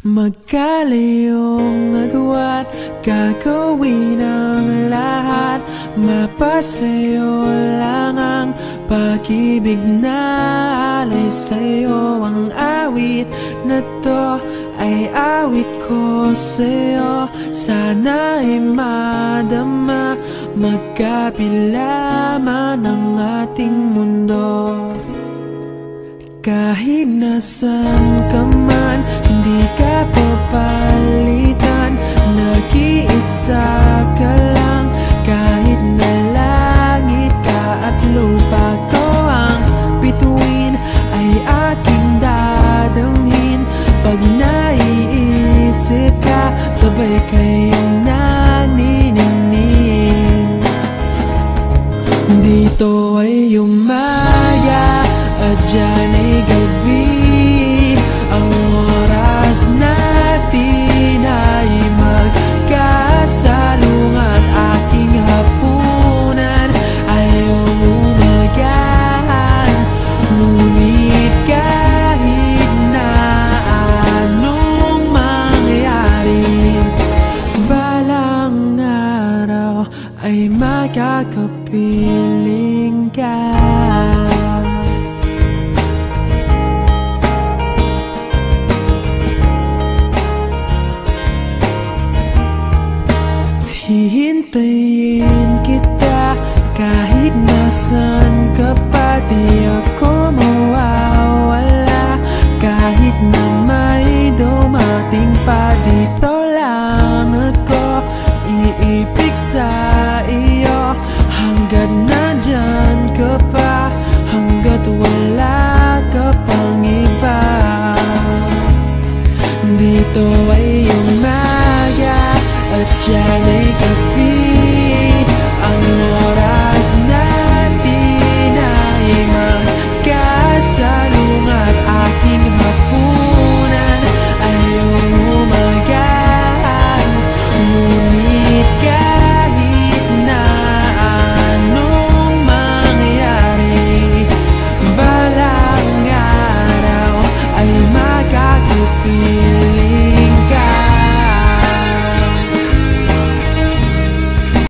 Magkalayong agwat, gagawin ang lahat. Mapasayo lang ang pag-ibig na alay sa'yo. Ang awit na to ay awit ko sa'yo. Sana ay madama, magkabila man ang ating mundo. Kahit nasan ka man, hindi ka papalitan. Nag-iisa ka lang, kahit na langit ka at lupa ko ang bituin, ay aking dadamhin. Pag naiisip ka, sabay kayong naniningning. Dito ay umaya at dyan ay gabi. Ang oras natin ay magkasalungat. Aking hapunan ay umagahan. Ngunit kahit na anong mangyari, balang araw ay makakapiling ka. Hihintayin kita kahit nasan ka pa. Di ako mawawala kahit na may dumating pa. Dito lang ako iibig sa iyo, hanggat nandyan ka pa, hanggat wala ka pang iba. Dito ay